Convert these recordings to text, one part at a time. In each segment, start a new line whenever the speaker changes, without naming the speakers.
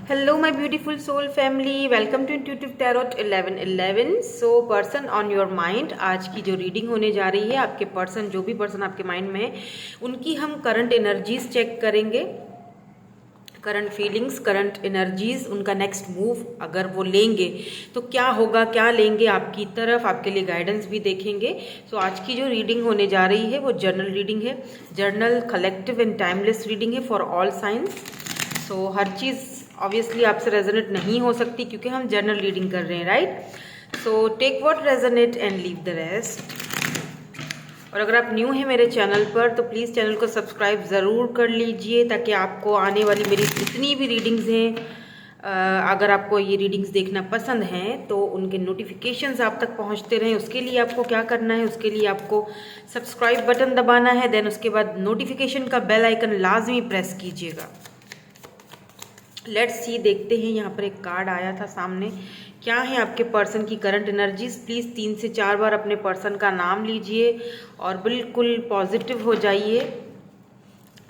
Hello, my beautiful soul family. Welcome to Intuitive Tarot 1111. So, person on your mind. आज की जो reading होने जा रही है, आपके पर्सन, जो भी पर्सन आपके माइंड में है, उनकी हम करंट एनर्जीज चेक करेंगे, करंट फीलिंग्स, करंट एनर्जीज, उनका नेक्स्ट मूव अगर वो लेंगे तो क्या होगा, क्या लेंगे आपकी तरफ, आपके लिए गाइडेंस भी देखेंगे। सो आज की जो रीडिंग होने जा रही है वो जर्नल रीडिंग है, journal collective and timeless reading है फॉर ऑल साइंस। सो हर चीज़ ऑब्वियसली आपसे रेजोनेट नहीं हो सकती क्योंकि हम जर्नल रीडिंग कर रहे हैं, right. So take what resonate and leave the rest. और अगर आप न्यू हैं मेरे चैनल पर तो प्लीज़ चैनल को सब्सक्राइब ज़रूर कर लीजिए ताकि आपको आने वाली मेरी जितनी भी रीडिंग्स हैं, अगर आपको ये रीडिंग्स देखना पसंद हैं तो उनके नोटिफिकेशंस आप तक पहुंचते रहें। उसके लिए आपको क्या करना है, उसके लिए आपको सब्सक्राइब बटन दबाना है, देन उसके बाद नोटिफिकेशन का बेल आइकन लाजमी प्रेस कीजिएगा। लेट्स सी, देखते हैं। यहाँ पर एक कार्ड आया था सामने, क्या है आपके पर्सन की करंट एनर्जीज। प्लीज़ 3 से 4 बार अपने पर्सन का नाम लीजिए और बिल्कुल पॉजिटिव हो जाइए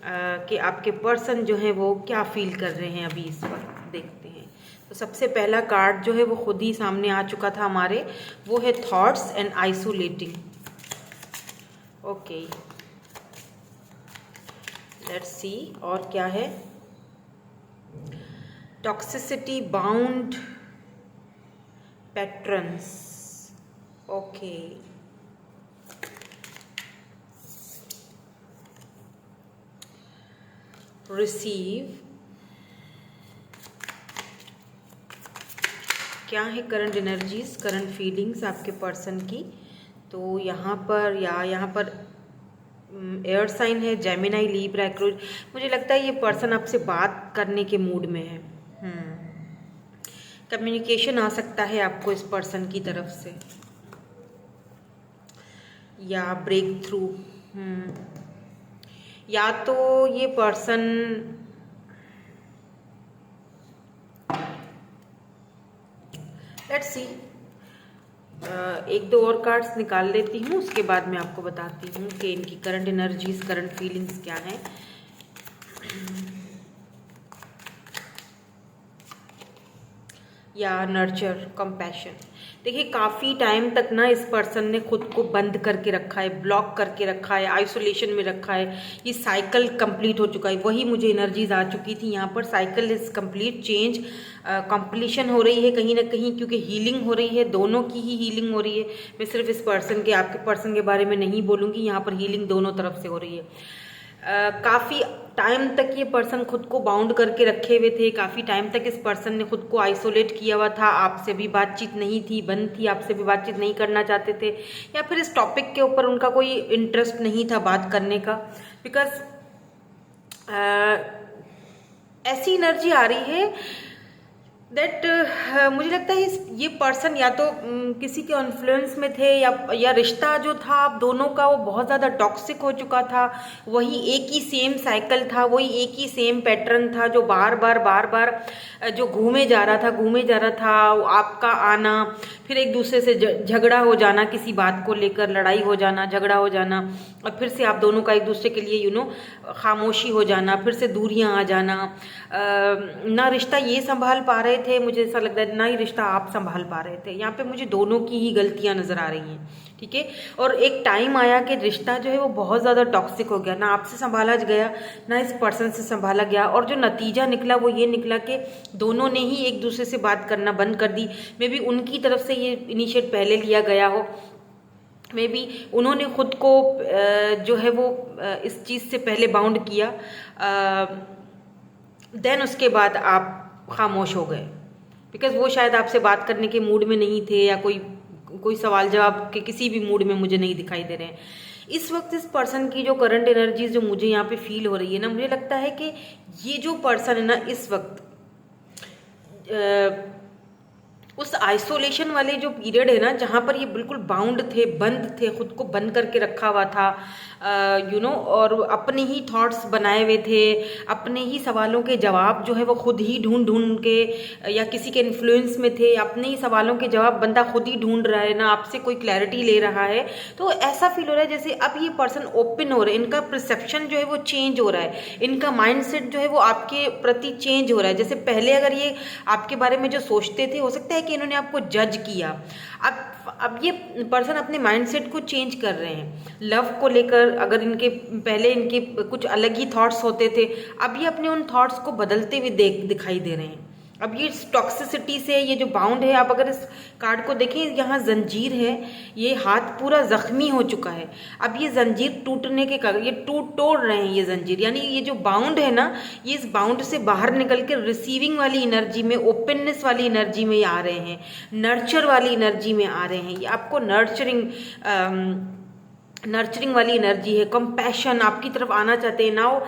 कि आपके पर्सन जो है वो क्या फील कर रहे हैं अभी इस वक्त। देखते हैं। तो सबसे पहला कार्ड जो है वो खुद ही सामने आ चुका था हमारे, वो है thoughts and isolating. Okay, let's see और क्या है। Toxicity, bound patterns. Okay, receive. क्या है करंट एनर्जीज, करंट फीलिंग्स आपके पर्सन की। तो यहाँ पर एयर साइन है, जेमिनाई, लीब्रा, एक्वेरियस। मुझे लगता है ये पर्सन आपसे बात करने के मूड में है। कम्युनिकेशन आ सकता है आपको इस पर्सन की तरफ से, या ब्रेक थ्रू। या तो ये पर्सन लेट्स सी, एक दो और कार्ड्स निकाल लेती हूँ, उसके बाद मैं आपको बताती हूँ कि इनकी करंट एनर्जीज, करंट फीलिंग्स क्या हैं। या नर्चर, कंपैशन। देखिए, काफ़ी टाइम तक ना इस पर्सन ने खुद को बंद करके रखा है, ब्लॉक करके रखा है, आइसोलेशन में रखा है। ये साइकिल कंप्लीट हो चुका है, वही मुझे एनर्जीज आ चुकी थी यहाँ पर। Cycle is complete, change completion हो रही है कहीं ना कहीं, क्योंकि हीलिंग हो रही है, दोनों की ही हीलिंग हो रही है। मैं सिर्फ इस पर्सन के, आपके पर्सन के बारे में नहीं बोलूँगी, यहाँ पर हीलिंग दोनों तरफ से हो रही है। काफ़ी टाइम तक ये पर्सन खुद को बाउंड करके रखे हुए थे, काफ़ी टाइम तक इस पर्सन ने खुद को आइसोलेट किया हुआ था। आपसे भी बातचीत नहीं थी, बंद थी, आपसे भी बातचीत नहीं करना चाहते थे, या फिर इस टॉपिक के ऊपर उनका कोई इंटरेस्ट नहीं था बात करने का। बिकॉज ऐसी एनर्जी आ रही है दैट मुझे लगता है ये पर्सन या तो किसी के इन्फ्लुएंस में थे, या रिश्ता जो था आप दोनों का वो बहुत ज़्यादा टॉक्सिक हो चुका था। वही एक ही सेम साइकिल था, वही एक ही सेम पैटर्न था जो बार बार जो घूमे जा रहा था। आपका आना, फिर एक दूसरे से झगड़ा हो जाना, किसी बात को लेकर लड़ाई हो जाना, झगड़ा हो जाना, और फिर से आप दोनों का एक दूसरे के लिए खामोशी हो जाना, फिर से दूरियां आ जाना। ना रिश्ता ये संभाल पा रहे थे, मुझे ऐसा लगता है, ना ही रिश्ता आप संभाल पा रहे थे। यहाँ पे मुझे दोनों की ही गलतियां नजर आ रही हैं, ठीक है। और एक टाइम आया कि रिश्ता जो है वो बहुत ज़्यादा टॉक्सिक हो गया, ना आपसे संभाला गया, ना इस पर्सन से संभाला गया। और जो नतीजा निकला वो ये निकला कि दोनों ने ही एक दूसरे से बात करना बंद कर दी। मे बी उनकी तरफ से ये इनिशिएट पहले लिया गया हो, मे बी उन्होंने खुद को जो है वो इस चीज़ से पहले बाउंड किया, देन उसके बाद आप खामोश हो गए। बिकॉज वो शायद आपसे बात करने के मूड में नहीं थे, या कोई सवाल जवाब के किसी भी मूड में मुझे नहीं दिखाई दे रहे हैं इस वक्त। इस पर्सन की जो करंट एनर्जीज जो मुझे यहाँ पे फील हो रही है ना, मुझे लगता है कि ये जो पर्सन है ना इस वक्त उस आइसोलेशन वाले जो पीरियड है ना, जहाँ पर ये बिल्कुल बाउंड थे, बंद थे, खुद को बंद करके रखा हुआ था, और अपने ही थॉट्स बनाए हुए थे, अपने ही सवालों के जवाब जो है वो खुद ही ढूंढ ढूंढ के, या किसी के इन्फ्लुएंस में थे, अपने ही सवालों के जवाब बंदा खुद ही ढूंढ रहा है, ना आपसे कोई क्लैरिटी ले रहा है। तो ऐसा फील हो रहा है जैसे अब ये पर्सन ओपन हो रहे हैं, इनका परसेप्शन जो है वो चेंज हो रहा है, इनका माइंडसेट जो है वो आपके प्रति चेंज हो रहा है। जैसे पहले अगर ये आपके बारे में जो सोचते थे, हो सकता है कि इन्होंने आपको जज किया, अब ये पर्सन अपने माइंडसेट को चेंज कर रहे हैं। लव को लेकर अगर इनके पहले इनके कुछ अलग ही थॉट्स होते थे, अब ये अपने उन थॉट्स को बदलते हुए दिखाई दे रहे हैं। अब ये टॉक्सिसिटी से ये जो बाउंड है, आप अगर इस कार्ड को देखें, यहाँ जंजीर है, ये हाथ पूरा जख्मी हो चुका है। अब ये जंजीर टूटने के कारण ये तोड़ रहे हैं ये जंजीर, यानी ये जो बाउंड है ना, ये इस बाउंड से बाहर निकल के रिसीविंग वाली एनर्जी में, ओपननेस वाली एनर्जी में आ रहे हैं, नर्चर वाली एनर्जी में आ रहे हैं। ये आपको नर्चरिंग वाली एनर्जी है, कंपैशन आपकी तरफ आना चाहते हैं। नाउ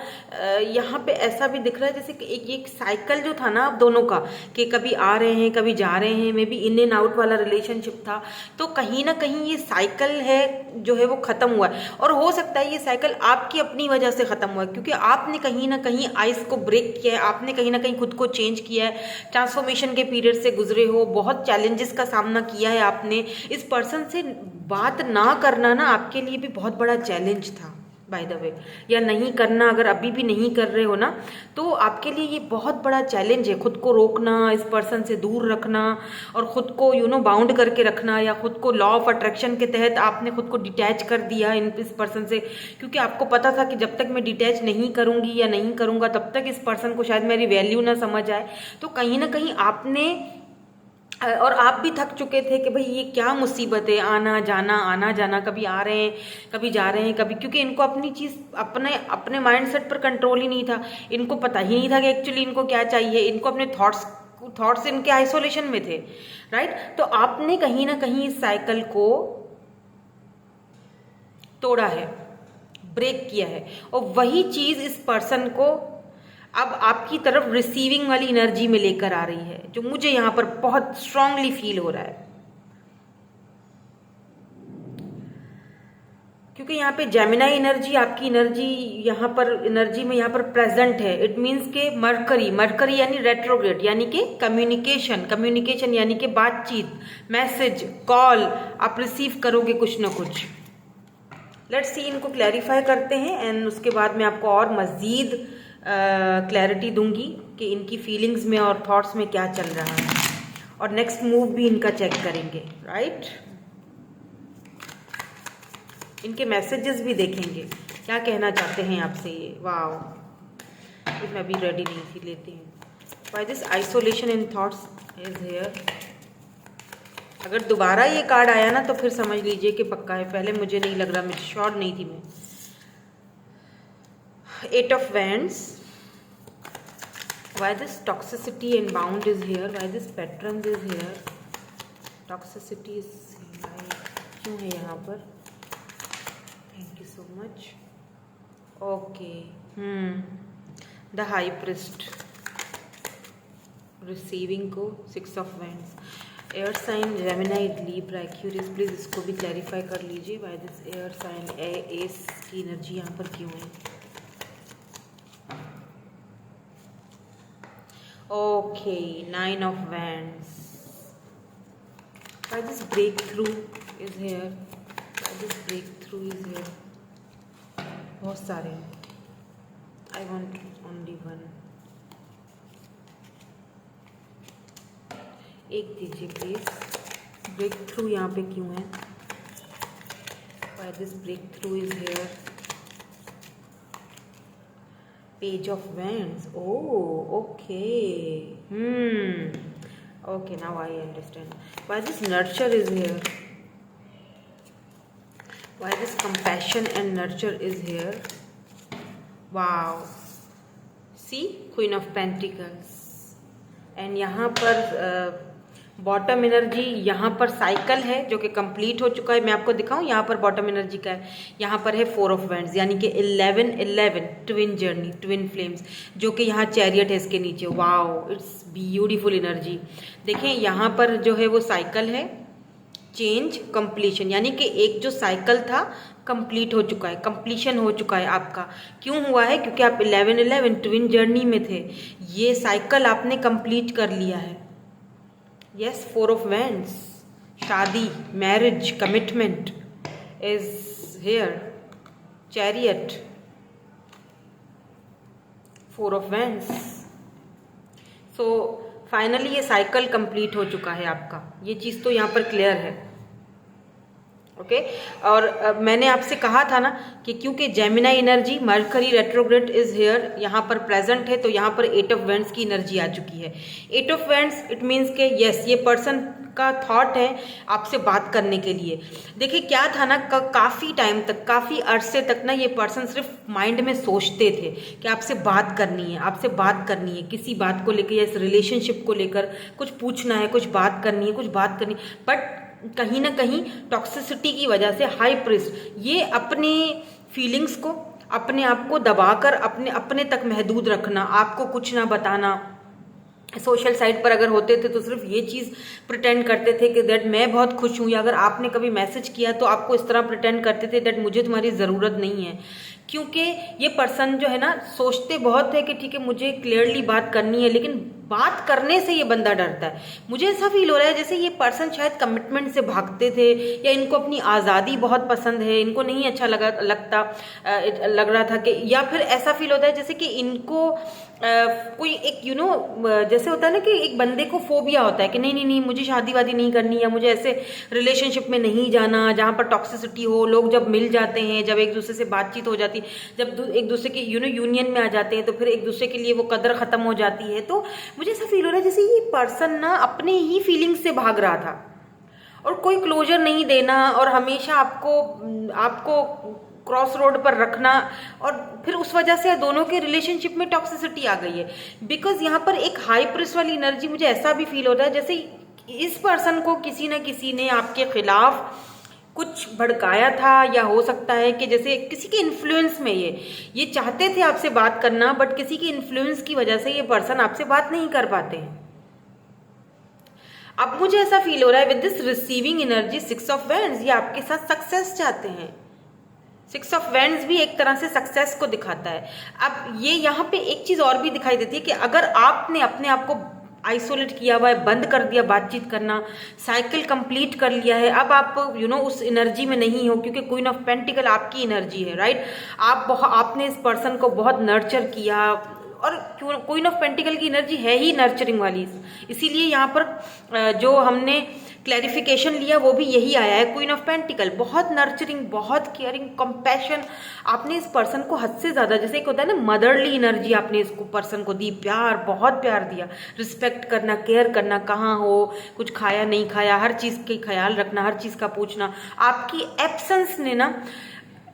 यहाँ पे ऐसा भी दिख रहा है जैसे कि एक साइकिल जो था ना आप दोनों का, कि कभी आ रहे हैं कभी जा रहे हैं, may be in and out वाला रिलेशनशिप था, तो कहीं ना कहीं ये साइकिल है जो है वो ख़त्म हुआ है। और हो सकता है ये साइकिल आपकी अपनी वजह से ख़त्म हुआ है, क्योंकि आपने कहीं ना कहीं आइस को ब्रेक किया है, आपने कहीं ना कहीं खुद को चेंज किया है, ट्रांसफॉर्मेशन के पीरियड से गुजरे हो, बहुत चैलेंजेस का सामना किया है आपने। इस पर्सन से बात ना करना ना आपके लिए भी बहुत बड़ा चैलेंज था, बाय द वे, या नहीं करना, अगर अभी भी नहीं कर रहे हो ना, तो आपके लिए ये बहुत बड़ा चैलेंज है। खुद को रोकना, इस पर्सन से दूर रखना, और खुद को बाउंड करके रखना, या खुद को लॉ ऑफ अट्रैक्शन के तहत आपने खुद को डिटैच कर दिया इस पर्सन से, क्योंकि आपको पता था कि जब तक मैं डिटैच नहीं करूँगी या नहीं करूँगा तब तक इस पर्सन को शायद मेरी वैल्यू ना समझ आए। तो कहीं ना कहीं आपने, और आप भी थक चुके थे कि भाई ये क्या मुसीबत है, आना जाना, कभी आ रहे हैं कभी जा रहे हैं, कभी, क्योंकि इनको अपनी चीज़ अपने माइंडसेट पर कंट्रोल ही नहीं था। इनको पता ही नहीं था कि एक्चुअली इनको क्या चाहिए, इनको अपने थॉट्स इनके आइसोलेशन में थे, राइट। तो आपने कहीं ना कहीं इस साइकिल को तोड़ा है, ब्रेक किया है, और वही चीज़ इस पर्सन को अब आपकी तरफ रिसीविंग वाली एनर्जी में लेकर आ रही है, जो मुझे यहाँ पर बहुत स्ट्रांगली फील हो रहा है। क्योंकि यहाँ पे जेमिनाई एनर्जी, आपकी एनर्जी यहाँ पर प्रेजेंट है। इट मीन्स के मरकरी यानी रेट्रोग्रेड, यानी कि कम्युनिकेशन यानी कि बातचीत, मैसेज, कॉल आप रिसीव करोगे कुछ ना कुछ। लेट्स सी, इनको क्लैरिफाई करते हैं, एंड उसके बाद मैं आपको और मज़ीद क्लैरिटी दूंगी कि इनकी फीलिंग्स में और थॉट्स में क्या चल रहा है, और नेक्स्ट मूव भी इनका चेक करेंगे, राइट। इनके मैसेजेस भी देखेंगे, क्या कहना चाहते हैं आपसे ये। वाओ, मैं अभी रेडी नहीं थी, लेती हूँ। Why this isolation in thoughts is here. अगर दोबारा ये कार्ड आया ना तो फिर समझ लीजिए कि पक्का है, पहले मुझे नहीं लग रहा, मुझे श्योर नहीं थी मैं। 8 of Wands. Why this toxicity and bound is here? Why this patterns is here? Toxicity is क्यों है यहाँ पर? Thank you so much. Okay. The High Priest. Receiving को 6 of Wands. Air sign Gemini, Libra, Aquarius, please इसको भी clarify कर लीजिए। Why this air signs की एनर्जी यहाँ पर क्यों है? Okay, 9 of Wands. Why this breakthrough is here? Why this breakthrough is here? बहुत सारे हैं. I want only one. एक दीजिए प्लीज. ब्रेक थ्रू यहाँ पे क्यों है? Why this breakthrough is here? Page of Wands. Oh, okay. Okay, now I understand. Why this nurture is here? Why this compassion and nurture is here? Wow. See, Queen of Pentacles. And यहाँ पर bottom energy यहाँ पर cycle है जो कि complete हो चुका है। मैं आपको दिखाऊं, यहाँ पर बॉटम एनर्जी का है, यहाँ पर है 4 ऑफ वैंड्स, यानी कि 11 ट्विन जर्नी, ट्विन फ्लेम्स, जो कि यहाँ चैरियट है इसके नीचे। Wow, it's beautiful energy. देखें यहाँ पर जो है वो साइकिल है, चेंज, कंप्लीशन, यानी कि एक जो साइकिल था कंप्लीट हो चुका है, कंप्लीशन हो चुका है आपका। क्यों हुआ है? क्योंकि आप 11 ट्विन जर्नी में थे, ये साइकिल आपने कंप्लीट कर लिया है। यस, 4 ऑफ वैंड्स, शादी, marriage, commitment is here, chariot, 4 of wands. So finally ये साइकिल कंप्लीट हो चुका है आपका, ये चीज़ तो यहाँ पर क्लियर है। ओके और मैंने आपसे कहा था ना कि क्योंकि Gemini energy, mercury retrograde is here, यहाँ पर प्रेजेंट है, तो यहाँ पर 8 ऑफ वैंड्स की एनर्जी आ चुकी है। 8 ऑफ वैंड्स इट मीन्स के यस, ये पर्सन का थॉट है आपसे बात करने के लिए। देखिए क्या था ना, काफ़ी टाइम तक, काफ़ी अरसे तक ना ये पर्सन सिर्फ माइंड में सोचते थे कि आपसे बात करनी है, आपसे बात करनी है, किसी बात को लेकर या इस रिलेशनशिप को लेकर कुछ पूछना है, कुछ बात करनी है, कुछ बात करनी। बट कहीं ना कहीं टॉक्सिसिटी की वजह से हाई प्रिस्ट ये अपनी फीलिंग्स को, अपने आप को दबाकर अपने तक महदूद रखना, आपको कुछ ना बताना। सोशल साइट पर अगर होते थे तो सिर्फ ये चीज़ प्रिटेंड करते थे कि दैट मैं बहुत खुश हूँ, या अगर आपने कभी मैसेज किया तो आपको इस तरह प्रिटेंड करते थे दैट मुझे तुम्हारी ज़रूरत नहीं है। क्योंकि ये पर्सन जो है ना सोचते बहुत है कि ठीक है मुझे क्लियरली बात करनी है, लेकिन बात करने से ये बंदा डरता है। मुझे ऐसा फील हो रहा है जैसे ये पर्सन शायद कमिटमेंट से भागते थे, या इनको अपनी आज़ादी बहुत पसंद है, इनको नहीं अच्छा लग रहा था कि, या फिर ऐसा फील होता है जैसे कि इनको कोई एक जैसे होता है ना कि एक बंदे को फोबिया होता है कि नहीं नहीं नहीं मुझे शादी वादी नहीं करनी, या मुझे ऐसे रिलेशनशिप में नहीं जाना जहाँ पर टॉक्सिसिटी हो। लोग जब मिल जाते हैं, जब एक दूसरे से बातचीत हो जाती, जब एक दूसरे के यूनियन में आ जाते हैं, तो फिर एक दूसरे के लिए वो कदर ख़त्म हो जाती है। तो मुझे ऐसा फील हो रहा है जैसे ये पर्सन ना अपने ही फीलिंग्स से भाग रहा था, और कोई क्लोजर नहीं देना, और हमेशा आपको क्रॉस रोड पर रखना, और फिर उस वजह से दोनों के रिलेशनशिप में टॉक्सिसिटी आ गई है। बिकॉज यहाँ पर एक हाई प्रेस वाली एनर्जी, मुझे ऐसा भी फील होता है जैसे इस पर्सन को किसी न किसी ने आपके खिलाफ कुछ भड़काया था, या हो सकता है कि जैसे किसी के इन्फ्लुएंस में ये चाहते थे आपसे बात करना, बट किसी के इन्फ्लुएंस की वजह से ये पर्सन आपसे बात नहीं कर पाते हैं। अब मुझे ऐसा फील हो रहा है with this receiving energy 6 of wands, ये आपके साथ सक्सेस चाहते हैं। 6 ऑफ वैंड्स भी एक तरह से सक्सेस को दिखाता है। अब ये यहाँ पे एक चीज और भी दिखाई देती है कि अगर आपने अपने आप को आइसोलेट किया हुआ है, बंद कर दिया बातचीत करना, साइकिल कंप्लीट कर लिया है, अब आप उस एनर्जी में नहीं हो, क्योंकि क्वीन ऑफ पेंटिकल आपकी एनर्जी है, राइट। आपने इस पर्सन को बहुत नर्चर किया, और क्वीन ऑफ पेंटिकल की एनर्जी है ही नर्चरिंग वाली, इसीलिए यहाँ पर जो हमने क्लैरिफिकेशन लिया वो भी यही आया है। क्वीन ऑफ पेंटिकल बहुत नर्चरिंग, बहुत केयरिंग, कंपैशन, आपने इस पर्सन को हद से ज़्यादा, जैसे एक होता है ना मदरली एनर्जी, आपने इसको पर्सन को दी, प्यार, बहुत प्यार दिया, रिस्पेक्ट करना, केयर करना, कहाँ हो, कुछ खाया नहीं खाया, हर चीज़ का ख्याल रखना, हर चीज़ का पूछना। आपकी एब्सेंस ने ना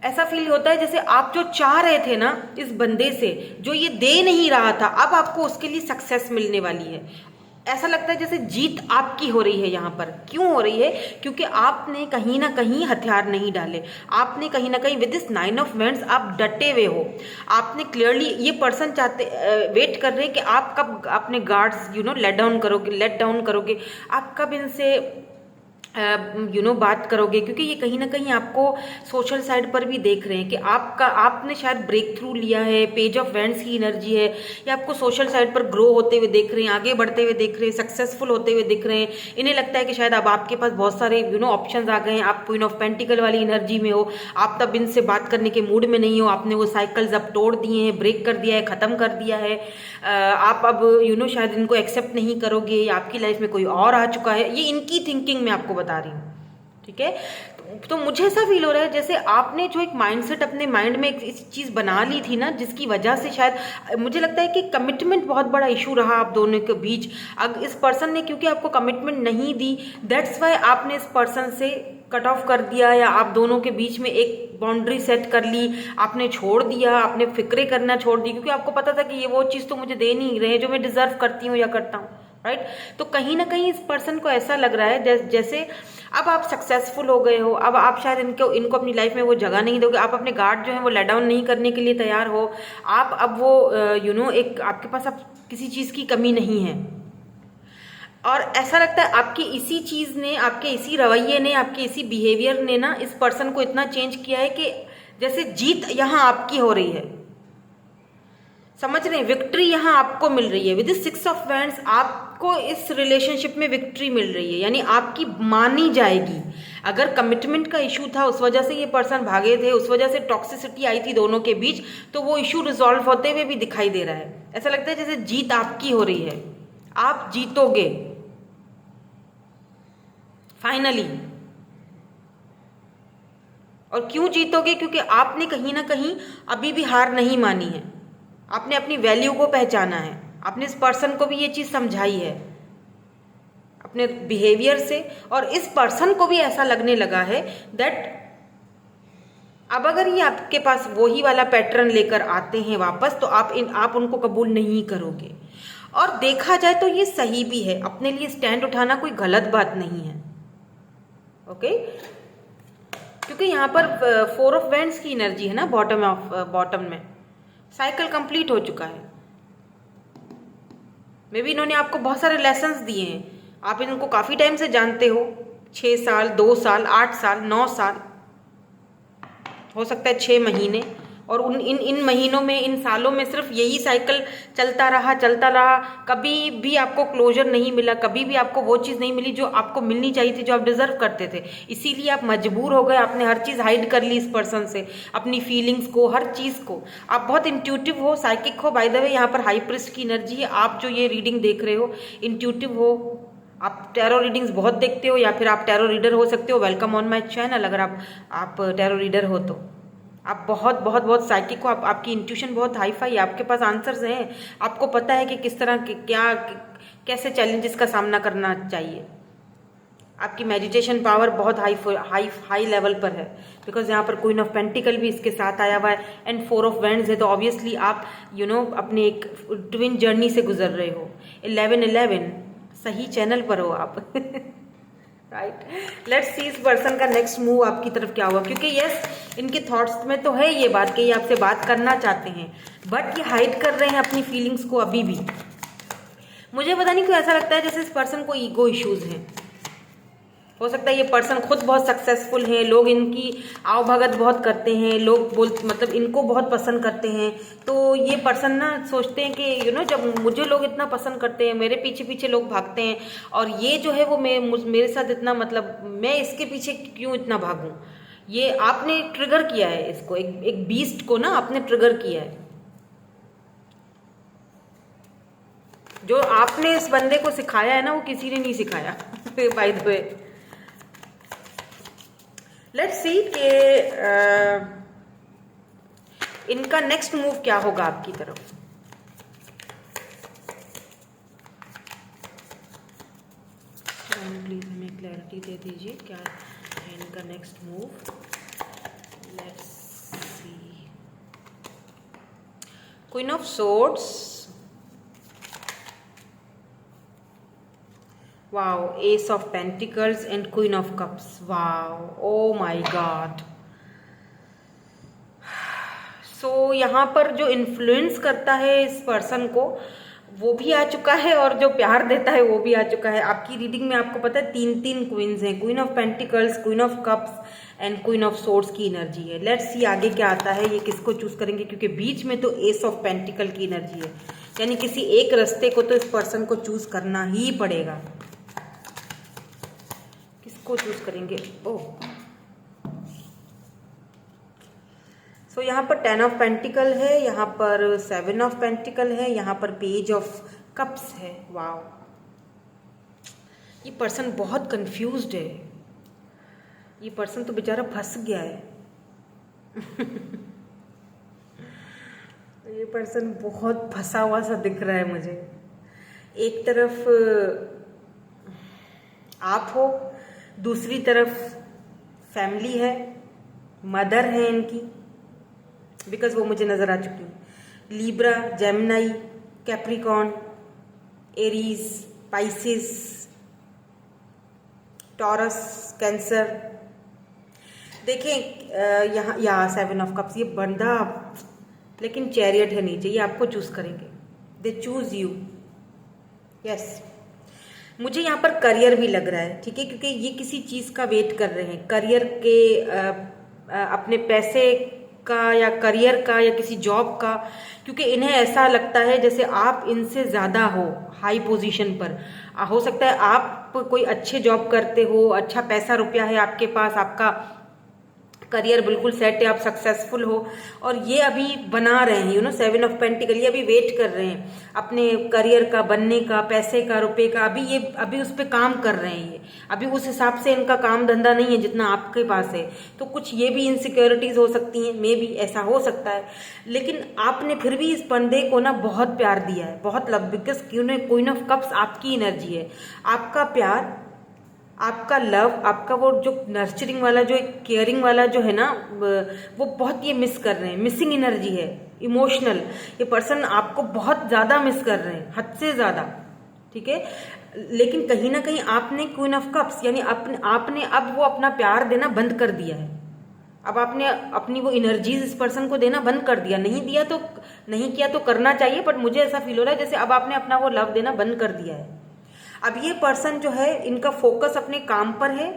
ऐसा फील होता है जैसे आप जो चाह रहे थे ना इस बंदे से, जो ये दे नहीं रहा था, अब आपको उसके लिए सक्सेस मिलने वाली है। ऐसा लगता है जैसे जीत आपकी हो रही है यहाँ पर। क्यों हो रही है? क्योंकि आपने कहीं ना कहीं हथियार नहीं डाले, आपने कहीं ना कहीं विद दिस 9 ऑफ वैंड्स आप डटे हुए हो। आपने क्लियरली, ये पर्सन वेट कर रहे हैं कि आप कब अपने गार्ड्स लेट डाउन करोगे, आप कब इनसे बात करोगे, क्योंकि ये कहीं ना कहीं आपको सोशल साइड पर भी देख रहे हैं कि आपने शायद ब्रेक थ्रू लिया है, पेज ऑफ वैंड्स की एनर्जी है, या आपको सोशल साइड पर ग्रो होते हुए देख रहे हैं, आगे बढ़ते हुए देख रहे हैं, सक्सेसफुल होते हुए दिख रहे हैं। इन्हें लगता है कि शायद अब आपके पास बहुत सारे ऑप्शंस आ गए हैं, आप क्वीन ऑफ पेंटिकल वाली एनर्जी में हो, आप तब इनसे बात करने के मूड में नहीं हो, आपने वो साइकिल्स अब तोड़ दिए हैं, ब्रेक कर दिया है, ख़त्म कर दिया है, आप अब शायद इनको एक्सेप्ट नहीं करोगे, आपकी लाइफ में कोई और आ चुका है। ये इनकी थिंकिंग में आपको बता रही हूँ, ठीक है। तो मुझे ऐसा फील हो रहा है जैसे आपने जो एक माइंडसेट अपने माइंड में एक चीज़ बना ली थी ना, जिसकी वजह से शायद मुझे लगता है कि कमिटमेंट बहुत बड़ा इशू रहा आप दोनों के बीच। अब इस पर्सन ने क्योंकि आपको कमिटमेंट नहीं दी, दैट्स वाई आपने इस पर्सन से कट ऑफ कर दिया, या आप दोनों के बीच में एक बाउंड्री सेट कर ली, आपने छोड़ दिया, आपने फिक्रे करना छोड़ दी, क्योंकि आपको पता था कि ये वो चीज़ तो मुझे दे नहीं रहे जो मैं डिजर्व करती हूँ या करता हूँ। राइट। तो कहीं ना कहीं इस पर्सन को ऐसा लग रहा है जैसे अब आप सक्सेसफुल हो गए हो, अब आप शायद इनको अपनी लाइफ में वो जगह नहीं दोगे, आप अपने गार्ड जो है वो लेट डाउन नहीं करने के लिए तैयार हो, आप अब वो एक आपके पास अब किसी चीज़ की कमी नहीं है। और ऐसा लगता है आपकी इसी चीज़ ने, आपके इसी रवैये ने, आपके इसी बिहेवियर ने ना इस पर्सन को इतना चेंज किया है कि जैसे जीत यहाँ आपकी हो रही है, समझ रहे हैं, विक्ट्री यहाँ आपको मिल रही है। विद 6 ऑफ वैंड्स आपको इस रिलेशनशिप में विक्ट्री मिल रही है, यानी आपकी मानी जाएगी। अगर कमिटमेंट का इशू था, उस वजह से ये पर्सन भागे थे, उस वजह से टॉक्सिसिटी आई थी दोनों के बीच, तो वो इशू रिजॉल्व होते हुए भी दिखाई दे रहा है। ऐसा लगता है जैसे जीत आपकी हो रही है, आप जीतोगे फाइनली। और क्यों जीतोगे? क्योंकि आपने कहीं ना कहीं अभी भी हार नहीं मानी है, आपने अपनी वैल्यू को पहचाना है, आपने इस पर्सन को भी ये चीज़ समझाई है अपने बिहेवियर से, और इस पर्सन को भी ऐसा लगने लगा है दैट अब अगर ये आपके पास वही वाला पैटर्न लेकर आते हैं वापस, तो आप उनको कबूल नहीं करोगे। और देखा जाए तो ये सही भी है, अपने लिए स्टैंड उठाना कोई गलत बात नहीं है, ओके। क्योंकि यहाँ पर 4 ऑफ वैंड्स की एनर्जी है ना बॉटम में, साइकिल कंप्लीट हो चुका है। मे बी इन्होंने आपको बहुत सारे लेसन्स दिए हैं, आप इनको काफ़ी टाइम से जानते हो, 6 साल, 2 साल, 8 साल, 9 साल, हो सकता है 6 महीने, और इन महीनों में, इन सालों में सिर्फ यही साइकिल चलता रहा। कभी भी आपको क्लोजर नहीं मिला, कभी भी आपको वो चीज़ नहीं मिली जो आपको मिलनी चाहिए थी, जो आप डिजर्व करते थे। इसीलिए आप मजबूर हो गए, आपने हर चीज़ हाइड कर ली इस पर्सन से, अपनी फीलिंग्स को, हर चीज़ को। आप बहुत इंट्यूटिव हो, साइकिक हो। बाय द वे यहाँ पर हाई प्रिस्ट की एनर्जी है, आप जो ये रीडिंग देख रहे हो, इंट्यूटिव हो, आप टैरो रीडिंग्स बहुत देखते हो, या फिर आप टैरो रीडर हो सकते हो। Welcome on my channel. अगर आप टैरो रीडर हो तो आप बहुत बहुत बहुत साइकिक हो, आपकी इंट्यूशन बहुत हाई फाई है, आपके पास आंसर्स हैं, आपको पता है कि किस तरह के कैसे चैलेंजेस का सामना करना चाहिए। आपकी मेडिटेशन पावर बहुत हाई लेवल पर है, बिकॉज यहाँ पर क्वीन ऑफ पेंटिकल भी इसके साथ आया हुआ है, एंड 4 ऑफ वैंड्स है। तो ऑब्वियसली आप अपने एक ट्विन जर्नी से गुजर रहे हो। 11 सही चैनल पर हो आप राइट। लेट्स सी इस पर्सन का नेक्स्ट मूव आपकी तरफ क्या हुआ, क्योंकि यस, इनके थॉट्स में तो है ये बात कि ये आपसे बात करना चाहते हैं, बट ये हाइड कर रहे हैं अपनी फीलिंग्स को अभी भी। मुझे पता नहीं क्यों ऐसा लगता है जैसे इस पर्सन को ईगो इश्यूज हैं। हो सकता है ये पर्सन खुद बहुत सक्सेसफुल है, लोग इनकी आवभगत बहुत करते हैं, लोग मतलब इनको बहुत पसंद करते हैं। तो ये पर्सन ना सोचते हैं कि जब मुझे लोग इतना पसंद करते हैं, मेरे पीछे पीछे लोग भागते हैं, और ये जो है वो मेरे साथ इतना, मतलब मैं इसके पीछे क्यों इतना भागूं। ये आपने ट्रिगर किया है इसको, एक बीस्ट को ना आपने ट्रिगर किया है। जो आपने इस बंदे को सिखाया है ना, वो किसी ने नहीं सिखाया by the way. Let's see कि इनका नेक्स्ट मूव क्या होगा आपकी तरफ। प्लीज हमें क्लैरिटी दे दीजिए, क्या है इनका next move. Let's see, queen of swords, wow, ace of pentacles and queen of cups. Wow, oh my god. So यहाँ पर जो इन्फ्लुएंस करता है इस पर्सन को, वो भी आ चुका है, और जो प्यार देता है वो भी आ चुका है। आपकी रीडिंग में आपको पता है 3 क्वींस हैं, queen of pentacles, queen of cups and queen of swords की एनर्जी है। लेट्स सी आगे क्या आता है, ये किसको चूज करेंगे, क्योंकि बीच में तो एस ऑफ पेंटिकल की एनर्जी है, यानी किसी एक रास्ते को तो इस पर्सन को चूज करना ही पड़ेगा। किसको चूज करेंगे? ओह, सो यहाँ पर 10 ऑफ पेंटिकल है, यहाँ पर 7 ऑफ पेंटिकल है, यहाँ पर पेज ऑफ कप्स है। वाओ, ये पर्सन बहुत कंफ्यूज्ड है, ये पर्सन तो बेचारा फंस गया है ये पर्सन बहुत फंसा हुआ सा दिख रहा है मुझे। एक तरफ आप हो, दूसरी तरफ फैमिली है, मदर है इनकी, बिकॉज वो मुझे नज़र आ चुकी है। Libra, Gemini, Capricorn, Aries, Pisces, taurus, cancer. देखें यहाँ 7 ऑफ कप्स, ये बंदा लेकिन चैरियट है नीचे, ये आपको चूज करेंगे, दे चूज यू। यस, मुझे यहाँ पर करियर भी लग रहा है, ठीक है, क्योंकि ये किसी चीज़ का वेट कर रहे हैं, करियर के अपने पैसे का या करियर का या किसी जॉब का, क्योंकि इन्हें ऐसा लगता है जैसे आप इनसे ज़्यादा हो हाई पोजीशन पर। हो सकता है आप कोई अच्छे जॉब करते हो, अच्छा पैसा रुपया है आपके पास, आपका करियर बिल्कुल सेट है, आप सक्सेसफुल हो, और ये अभी बना रहे हैं 7 ऑफ पेंटिकल, ये अभी वेट कर रहे हैं अपने करियर का बनने का, पैसे का, रुपए का, अभी उस पर काम कर रहे हैं। ये अभी उस हिसाब से इनका काम धंधा नहीं है जितना आपके पास है, तो कुछ ये भी इनसिक्योरिटीज हो सकती हैं, मे भी ऐसा हो सकता है। लेकिन आपने फिर भी इस बंदे को ना बहुत प्यार दिया है, बहुत love, because queen of cups आपकी एनर्जी है, आपका प्यार, आपका लव, आपका वो जो नर्चरिंग वाला, जो एक केयरिंग वाला जो है ना, वो बहुत ये मिस कर रहे हैं, मिसिंग एनर्जी है, इमोशनल। ये पर्सन आपको बहुत ज़्यादा मिस कर रहे हैं, हद से ज़्यादा, ठीक है। लेकिन कहीं ना कहीं आपने क्वीन ऑफ कप्स यानी आपने अब वो अपना प्यार देना बंद कर दिया है। अब आपने अपनी वो एनर्जीज इस पर्सन को देना बंद कर दिया, नहीं दिया तो नहीं किया तो करना चाहिए, बट मुझे ऐसा फील हो रहा है जैसे अब आपने अपना वो लव देना बंद कर दिया है। अब ये पर्सन जो है, इनका फोकस अपने काम पर है,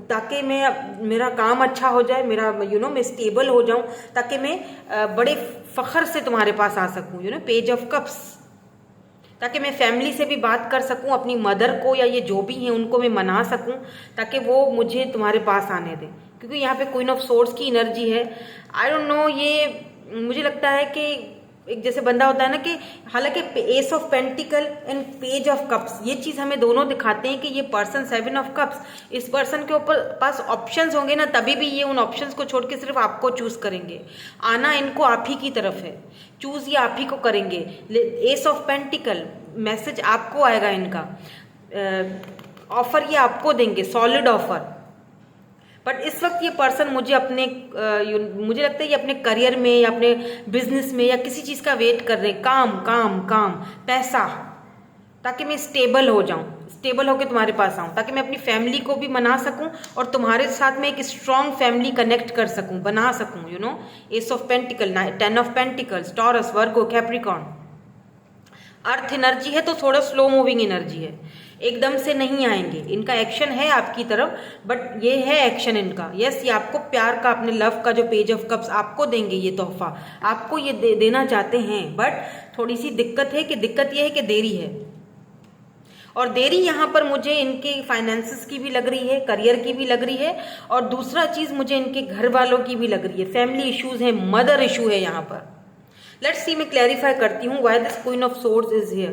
ताकि मेरा काम अच्छा हो जाए, मेरा मैं स्टेबल हो जाऊं, ताकि मैं बड़े फखर से तुम्हारे पास आ सकूं, पेज ऑफ कप्स, ताकि मैं फैमिली से भी बात कर सकूं, अपनी मदर को या ये जो भी हैं उनको मैं मना सकूं, ताकि वो मुझे तुम्हारे पास आने दें, क्योंकि यहाँ पे क्वीन ऑफ सोर्ड्स की एनर्जी है। आई डोंट नो, ये मुझे लगता है कि एक जैसे बंदा होता है ना, कि हालांकि S of pentacle and page of cups ये चीज हमें दोनों दिखाते हैं कि ये पर्सन 7 ऑफ कप्स, इस पर्सन के ऊपर पास ऑप्शंस होंगे ना, तभी भी ये उन ऑप्शंस को छोड़ के सिर्फ आपको चूज करेंगे। आना इनको आप ही की तरफ है, चूज ये आप ही को करेंगे। एस ऑफ पेंटिकल, मैसेज आपको आएगा इनका, ऑफर ये आपको देंगे, सॉलिड ऑफर। बट इस वक्त ये पर्सन मुझे मुझे लगता है ये अपने करियर में या अपने बिजनेस में या किसी चीज का वेट कर रहे हैं, काम काम काम, पैसा, ताकि मैं स्टेबल हो जाऊं, स्टेबल होकर तुम्हारे पास आऊं, ताकि मैं अपनी फैमिली को भी मना सकूं और तुम्हारे साथ में एक स्ट्रॉन्ग फैमिली कनेक्ट कर सकूं, बना सकूं। S of pentacle, 10 of pentacles, taurus, Virgo, Capricorn. Earth energy है तो थोड़ा स्लो मूविंग एनर्जी है, एकदम से नहीं आएंगे, इनका एक्शन है आपकी तरफ, बट ये है एक्शन इनका। यस, ये आपको प्यार का, अपने लव का जो पेज ऑफ कप्स आपको देंगे, ये तोहफा आपको ये देना चाहते हैं, बट थोड़ी सी दिक्कत है, कि दिक्कत ये है कि देरी है, और देरी यहाँ पर मुझे इनके फाइनेंसेस की भी लग रही है, करियर की भी लग रही है, और दूसरा चीज मुझे इनके घर वालों की भी लग रही है, फैमिली इश्यूज है, मदर इशू है यहाँ पर। लेट्स सी, मैं क्लैरिफाई करती हूँ why this queen of swords is here,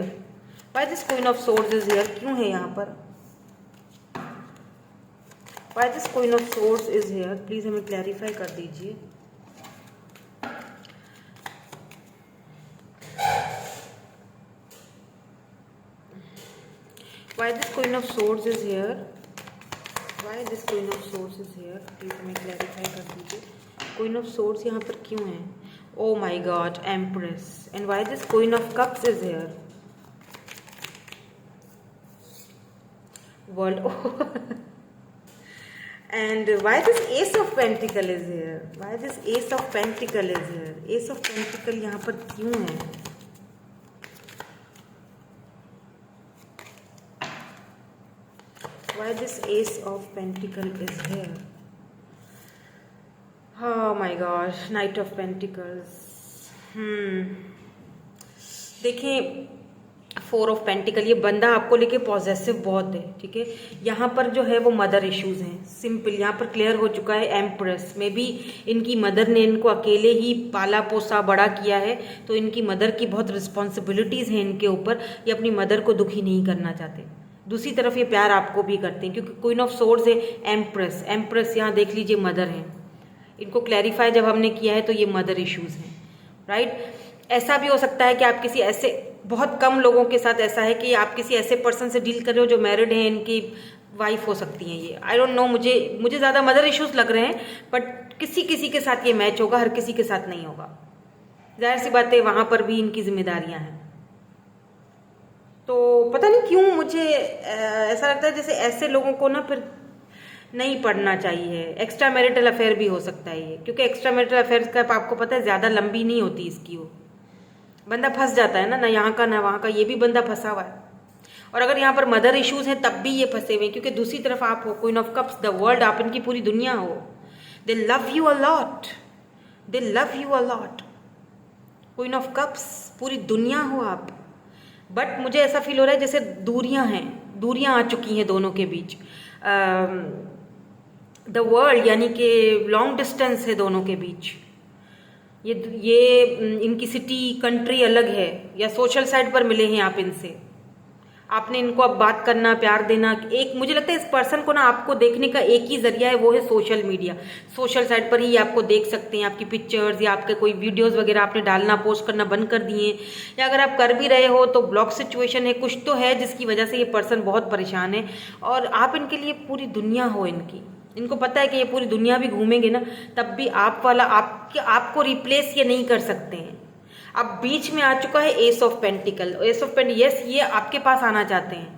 why this queen of swords is here, क्यों है यहाँ पर, why this queen of swords is here, please हमें क्लैरिफाई कर दीजिए। Why this Queen of Swords is here? Why this Queen of Swords is here? Please हमें clarify कर दीजिए। Queen of Swords यहाँ पर क्यों है? Oh my God, Empress. And why this Queen of Cups is here? World. And why this Ace of Pentacle is here? Why this Ace of Pentacle is here? Ace of Pentacle यहाँ पर क्यों है? Why this Ace of Pentacle is here? Oh my gosh, Knight of Pentacles. देखें, 4 of pentacle, ये बंदा आपको लेके possessive बहुत है, ठीक है। यहाँ पर जो है वो मदर इश्यूज हैं, सिंपल यहाँ पर क्लियर हो चुका है। एम्प्रेस में भी इनकी मदर ने इनको अकेले ही पाला पोसा बड़ा किया है, तो इनकी मदर की बहुत रिस्पॉन्सिबिलिटीज़ हैं इनके ऊपर, ये अपनी मदर को दुखी नहीं करना चाहते। दूसरी तरफ ये प्यार आपको भी करते हैं, क्योंकि क्वीन ऑफ सोर्ड्स है, एम्प्रेस, एम्प्रेस यहाँ देख लीजिए मदर है। इनको क्लैरिफाई जब हमने किया है तो ये मदर इश्यूज हैं, राइट। ऐसा भी हो सकता है कि आप किसी ऐसे, बहुत कम लोगों के साथ ऐसा है कि आप किसी ऐसे पर्सन से डील कर रहे हो जो मैरिड हैं, इनकी वाइफ हो सकती हैं ये, आई डोंट नो, मुझे ज़्यादा मदर इश्यूज लग रहे हैं, बट किसी किसी के साथ ये मैच होगा, हर किसी के साथ नहीं होगा। जाहिर सी बात है, वहाँ पर भी इनकी जिम्मेदारियाँ हैं। तो पता नहीं क्यों मुझे ऐसा लगता है जैसे ऐसे लोगों को ना फिर नहीं पढ़ना चाहिए। एक्स्ट्रा मैरिटल अफेयर भी हो सकता है ये, क्योंकि एक्स्ट्रा मैरिटल अफेयर का आपको पता है ज़्यादा लंबी नहीं होती इसकी, वो बंदा फंस जाता है ना यहाँ का ना वहाँ का, ये भी बंदा फंसा हुआ है। और अगर यहाँ पर मदर इश्यूज हैं तब भी ये फंसे हुए हैं, क्योंकि दूसरी तरफ आप हो queen of cups, the world, आप इनकी पूरी दुनिया हो। दे love you a lot, they love you a lot. Queen of cups, पूरी दुनिया हो आप, बट मुझे ऐसा फील हो रहा है जैसे दूरियां हैं, दूरियां आ चुकी हैं दोनों के बीच। द वर्ल्ड यानी कि लॉन्ग डिस्टेंस है दोनों के बीच। ये इनकी सिटी कंट्री अलग है, या सोशल साइड पर मिले हैं आप इनसे, आपने इनको अब बात करना, प्यार देना। एक मुझे लगता है इस पर्सन को ना आपको देखने का एक ही जरिया है, वो है सोशल मीडिया। सोशल साइट पर ही आपको देख सकते हैं, आपकी पिक्चर्स या आपके कोई वीडियोस वगैरह आपने डालना, पोस्ट करना बंद कर दिए, या अगर आप कर भी रहे हो तो ब्लॉक सिचुएशन है, कुछ तो है जिसकी वजह से ये पर्सन बहुत परेशान है। और आप इनके लिए पूरी दुनिया हो इनकी, इनको पता है कि ये पूरी दुनिया भी घूमेंगे ना, तब भी आप वाला आपको रिप्लेस ये नहीं कर सकते हैं। अब बीच में आ चुका है S of pentacle, S of pentacle, yes ये आपके पास आना चाहते हैं,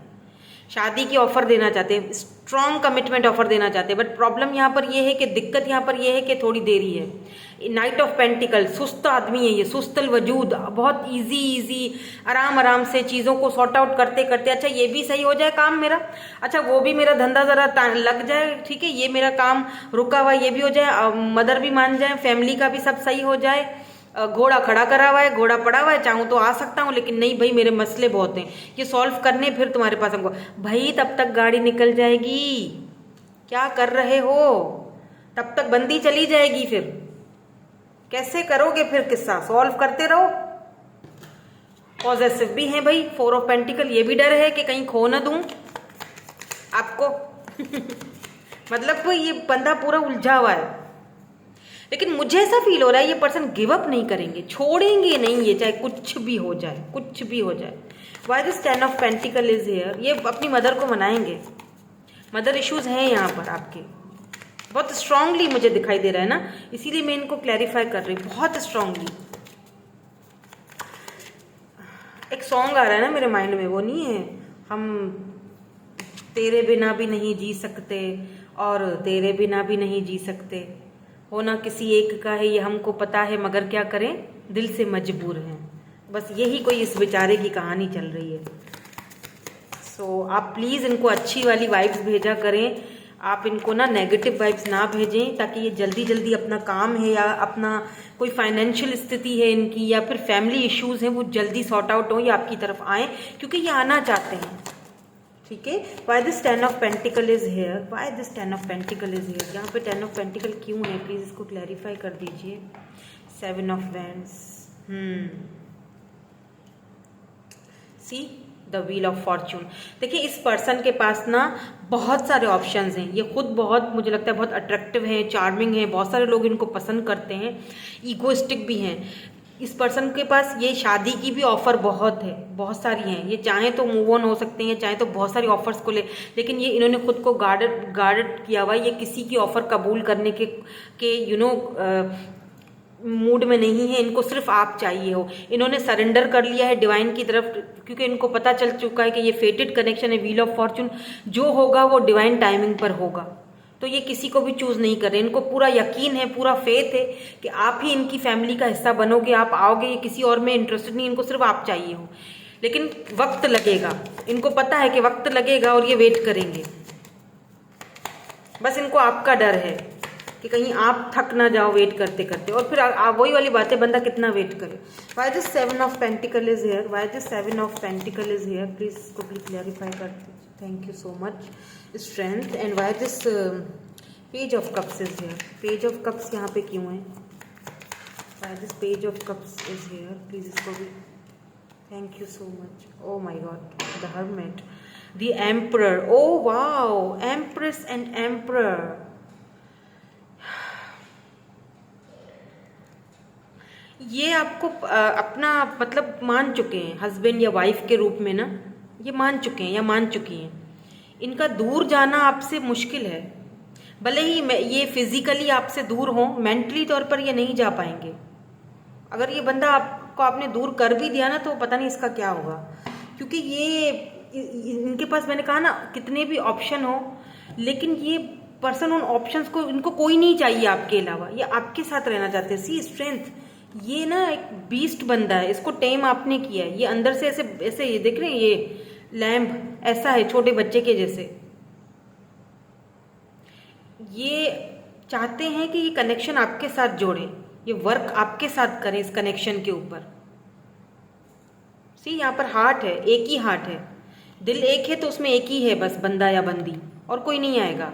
शादी की ऑफर देना चाहते हैं, स्ट्रॉन्ग कमिटमेंट ऑफर देना चाहते हैं, बट प्रॉब्लम यहाँ पर ये है कि दिक्कत यहाँ पर ये है कि थोड़ी देरी है। नाइट ऑफ पेंटिकल, सुस्त आदमी है ये, सुस्तल वजूद, बहुत इजी आराम आराम से चीज़ों को सॉर्ट आउट करते करते, अच्छा ये भी सही हो जाए काम मेरा, अच्छा वो भी मेरा धंधा ज़रा लग जाए, ठीक है, ये मेरा काम रुका हुआ ये भी हो जाए, मदर भी मान जाए, फैमिली का भी सब सही हो जाए, घोड़ा खड़ा करा हुआ है, घोड़ा पड़ा हुआ है, चाहूँ तो आ सकता हूँ, लेकिन नहीं भाई मेरे मसले बहुत हैं, ये सॉल्व करने फिर तुम्हारे पास हमको। भाई तब तक गाड़ी निकल जाएगी, क्या कर रहे हो, तब तक बंदी चली जाएगी, फिर कैसे करोगे, फिर किस्सा सॉल्व करते रहो। पॉजेसिव भी हैं भाई, 4 ऑफ पेंटिकल, ये भी डर है कि कहीं खो ना दूं आपको मतलब ये बंदा पूरा उलझा हुआ है, लेकिन मुझे ऐसा फील हो रहा है ये पर्सन गिव अप नहीं करेंगे, छोड़ेंगे नहीं ये, चाहे कुछ भी हो जाए, कुछ भी हो जाए। Why this 10 of pentacles is here, ये अपनी मदर को मनाएंगे, मदर इश्यूज हैं यहाँ पर आपके, बहुत स्ट्रांगली मुझे दिखाई दे रहा है ना, इसीलिए मैं इनको क्लैरिफाई कर रही हूँ बहुत स्ट्रांगली। एक सॉन्ग आ रहा है ना मेरे माइंड में, वो नहीं है, हम तेरे बिना भी नहीं जी सकते और तेरे बिना भी नहीं जी सकते, होना किसी एक का है ये हमको पता है, मगर क्या करें दिल से मजबूर हैं। बस यही कोई इस बेचारे की कहानी चल रही है। सो आप प्लीज़ इनको अच्छी वाली वाइब्स भेजा करें, आप इनको ना नेगेटिव वाइब्स ना भेजें, ताकि ये जल्दी जल्दी अपना काम है या अपना कोई फाइनेंशियल स्थिति है इनकी या फिर फैमिली इश्यूज हैं वो जल्दी सॉर्ट आउट हो, या आपकी तरफ आएँ, क्योंकि ये आना चाहते हैं, ठीक है। Why this 10 of pentacles is here, why this 10 of pentacles is here, यहाँ पे 10 ऑफ पेंटिकल क्यों है, प्लीज इसको क्लैरिफाई कर दीजिए। 7 of wands, see the wheel of Fortune. देखिए इस पर्सन के पास ना बहुत सारे ऑप्शंस हैं, ये खुद बहुत मुझे लगता है बहुत अट्रैक्टिव है, चार्मिंग है, बहुत सारे लोग इनको पसंद करते हैं, ईगोइस्टिक भी हैं। इस पर्सन के पास ये शादी की भी ऑफर बहुत है, बहुत सारी हैं, ये चाहें तो मूव ऑन हो सकते हैं, चाहे तो बहुत सारी ऑफर्स को लेकिन ये इन्होंने खुद को गार्डेड किया हुआ है, ये किसी की ऑफर कबूल करने के मूड में नहीं है, इनको सिर्फ आप चाहिए हो। इन्होंने सरेंडर कर लिया है डिवाइन की तरफ, क्योंकि इनको पता चल चुका है कि ये फेटेड कनेक्शन है, व्हील ऑफ फॉर्च्यून, जो होगा वो डिवाइन टाइमिंग पर होगा, तो ये किसी को भी चूज नहीं कर रहे, इनको पूरा यकीन है, पूरा फेथ है कि आप ही इनकी फैमिली का हिस्सा बनोगे, आप आओगे, ये किसी और में इंटरेस्टेड नहीं, इनको सिर्फ आप चाहिए हो, लेकिन वक्त लगेगा, इनको पता है कि वक्त लगेगा और ये वेट करेंगे, बस इनको आपका डर है कि कहीं आप थक ना जाओ वेट करते करते, और फिर वही वाली बात है, बंदा कितना वेट करे। Why this 7 of pentacles is here, why this 7 of pentacles is here, please इसको प्लीज क्लैरिफाई कर दीजिए, thank you so much. Strength, and why this page of cups is here, page of cups यहाँ पे क्यों है, why this page of cups is here, please इसको भी, thank you so much. Oh my God, the hermit, the emperor, oh wow, empress and emperor, ये आपको अपना मतलब मान चुके हैं हस्बैंड या वाइफ के रूप में ना, ये मान चुके हैं या मान चुकी हैं, इनका दूर जाना आपसे मुश्किल है, भले ही ये फिजिकली आपसे दूर हो, मेंटली तौर पर ये नहीं जा पाएंगे। अगर ये बंदा आपको आपने दूर कर भी दिया ना तो पता नहीं इसका क्या होगा, क्योंकि ये इनके पास, मैंने कहा ना, कितने भी ऑप्शन हो, लेकिन ये पर्सन उन ऑप्शंस को, इनको कोई नहीं चाहिए आपके अलावा, ये आपके साथ रहना चाहते हैं। सी स्ट्रेंथ, ये ना एक बीस्ट बंदा है, इसको टेम आपने किया है। ये अंदर से ऐसे ऐसे, ये देख रहे हैं, ये लैम्प ऐसा है छोटे बच्चे के जैसे। ये चाहते हैं कि ये कनेक्शन आपके साथ जोड़े, ये वर्क आपके साथ करें इस कनेक्शन के ऊपर। सी यहाँ पर हार्ट है, एक ही हार्ट है, दिल एक है तो उसमें एक ही है बस, बंदा या बंदी, और कोई नहीं आएगा।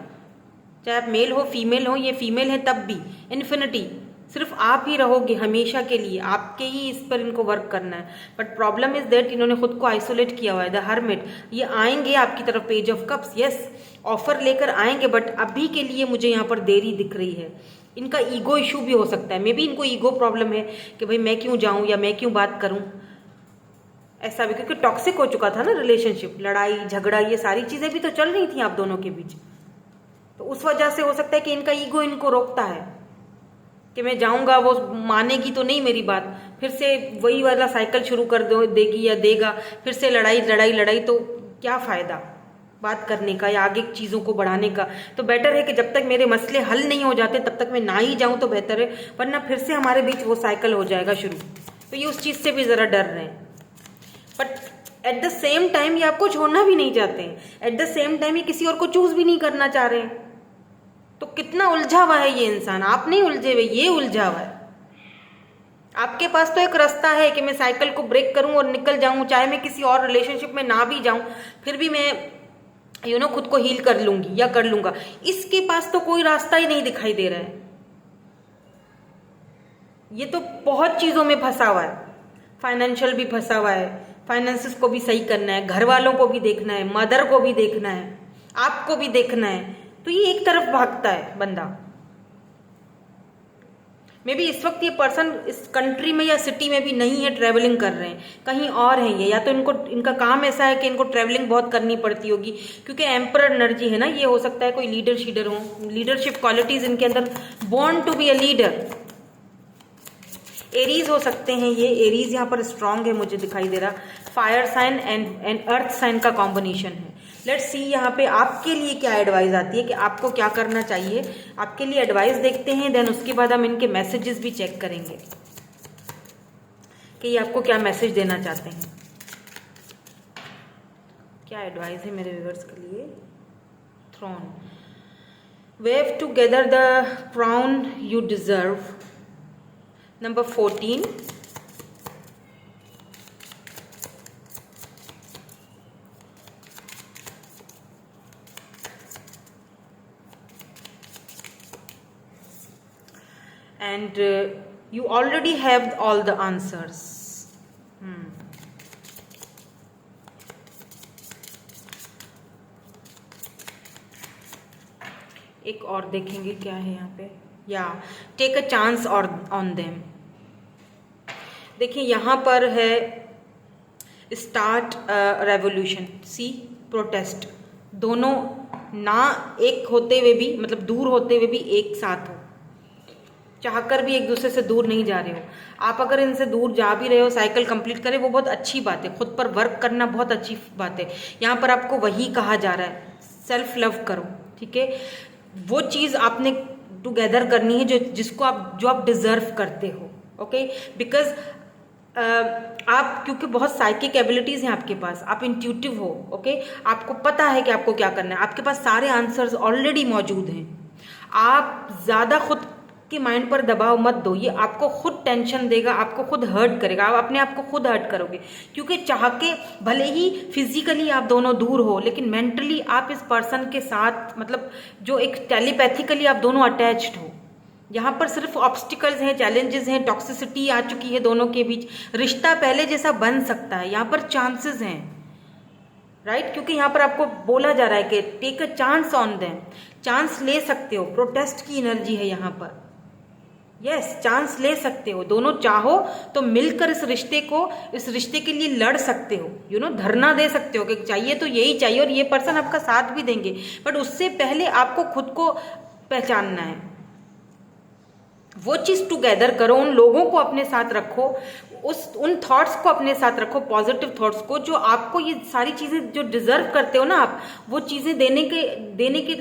चाहे आप मेल हो फीमेल हो, ये फीमेल है तब भी इन्फिनिटी, सिर्फ आप ही रहोगे हमेशा के लिए, आपके ही इस पर इनको वर्क करना है। बट प्रॉब्लम इज दैट इन्होंने खुद को आइसोलेट किया हुआ है, द हर्मिट। ये आएंगे आपकी तरफ, page of cups, yes offer लेकर आएंगे, बट अभी के लिए मुझे यहाँ पर देरी दिख रही है। इनका ईगो इशू भी हो सकता है, मे बी इनको ईगो प्रॉब्लम है कि भाई मैं क्यों जाऊँ या मैं क्यों बात करूँ, ऐसा भी, क्योंकि टॉक्सिक हो चुका था ना रिलेशनशिप, लड़ाई झगड़ा ये सारी चीजें भी तो चल रही थी आप दोनों के बीच। तो उस वजह से हो सकता है कि इनका ईगो इनको रोकता है कि मैं जाऊंगा, वो मानेगी तो नहीं मेरी बात, फिर से वही वाला साइकिल शुरू कर देगी या देगा, फिर से लड़ाई लड़ाई लड़ाई, तो क्या फायदा बात करने का या आगे चीज़ों को बढ़ाने का। तो बेटर है कि जब तक मेरे मसले हल नहीं हो जाते तब तक मैं ना ही जाऊं तो बेहतर है, वरना फिर से हमारे बीच वो साइकिल हो जाएगा शुरू। तो ये उस चीज़ से भी ज़रा डर रहे हैं, but at the same time ये आपको छोड़ना भी नहीं चाहते हैं, एट द सेम टाइम ये किसी और को चूज भी नहीं करना चाह रहे हैं। तो कितना उलझा हुआ है ये इंसान, आप नहीं उलझे हुए, ये उलझा हुआ है। आपके पास तो एक रास्ता है कि मैं साइकिल को ब्रेक करूं और निकल जाऊं, चाहे मैं किसी और रिलेशनशिप में ना भी जाऊं, फिर भी मैं खुद को हील कर लूंगी या कर लूंगा। इसके पास तो कोई रास्ता ही नहीं दिखाई दे रहा है, ये तो बहुत चीजों में फंसा हुआ है, फाइनेंशियल भी फंसा हुआ है, फाइनेंसिस को भी सही करना है, घर वालों को भी देखना है, मदर को भी देखना है, आपको भी देखना है, तो ये एक तरफ भागता है बंदा। मे बी इस वक्त ये पर्सन इस कंट्री में या सिटी में भी नहीं है, ट्रैवलिंग कर रहे हैं, कहीं और हैं ये, या तो इनका काम ऐसा है कि इनको ट्रैवलिंग बहुत करनी पड़ती होगी, क्योंकि एम्परर एनर्जी है ना, ये हो सकता है कोई लीडर हो, लीडरशिप क्वालिटीज इनके अंदर, born to be a leader. Aries हो सकते हैं ये, एरीज यहाँ पर स्ट्रांग है मुझे दिखाई दे रहा, fire sign and earth sign का कॉम्बिनेशन है। लेट्स सी यहाँ पे आपके लिए क्या एडवाइस आती है कि आपको क्या करना चाहिए, आपके लिए एडवाइस देखते हैं, देन उसके बाद हम इनके मैसेजेस भी चेक करेंगे कि ये आपको क्या मैसेज देना चाहते हैं, क्या एडवाइस है मेरे व्यूअर्स के लिए। Throne, weave together the crown you deserve, number 14, and you already have all the answers. एक और देखेंगे क्या है यहाँ पे, या टेक अ चांस और ऑन देम। देखिए यहाँ पर है स्टार्ट रेवोल्यूशन, सी प्रोटेस्ट, दोनों ना एक होते हुए भी, मतलब दूर होते हुए भी एक साथ हो, चाहकर भी एक दूसरे से दूर नहीं जा रहे हो। आप अगर इनसे दूर जा भी रहे हो, साइकिल कंप्लीट करें, वो बहुत अच्छी बात है, खुद पर वर्क करना बहुत अच्छी बात है। यहाँ पर आपको वही कहा जा रहा है, सेल्फ लव करो, ठीक है, वो चीज़ आपने टुगेदर करनी है जो आप डिजर्व करते हो, ओके, बिकॉज आप, क्योंकि बहुत साइकिक एबिलिटीज हैं आपके पास, आप इंट्यूटिव हो, ओके, आपको पता है कि आपको क्या करना है, आपके पास सारे आंसर्स ऑलरेडी मौजूद हैं। आप ज़्यादा खुद के माइंड पर दबाव मत दो, ये आपको खुद टेंशन देगा, आपको खुद हर्ट करेगा, आप अपने आप को खुद हर्ट करोगे, क्योंकि चाह के भले ही फिजिकली आप दोनों दूर हो, लेकिन मेंटली आप इस पर्सन के साथ, मतलब जो एक टेलीपैथिकली आप दोनों अटैच्ड हो। यहाँ पर सिर्फ ऑब्स्टिकल्स हैं, चैलेंजेस हैं, टॉक्सिसिटी आ चुकी है दोनों के बीच, रिश्ता पहले जैसा बन सकता है, यहाँ पर चांसेस हैं, राइट, क्योंकि यहाँ पर आपको बोला जा रहा है कि take a chance on them, chance ले सकते हो, प्रोटेस्ट की एनर्जी है यहाँ पर, यस, चांस ले सकते हो, दोनों चाहो तो मिलकर इस रिश्ते के लिए लड़ सकते हो, धरना दे सकते हो कि चाहिए तो यही चाहिए, और ये पर्सन आपका साथ भी देंगे, बट उससे पहले आपको खुद को पहचानना है, वो चीज़ टुगेदर करो, उन लोगों को अपने साथ रखो, उन थॉट्स को अपने साथ रखो, पॉजिटिव थॉट्स को, जो आपको ये सारी चीज़ें जो डिजर्व करते हो ना आप, वो चीज़ें देने के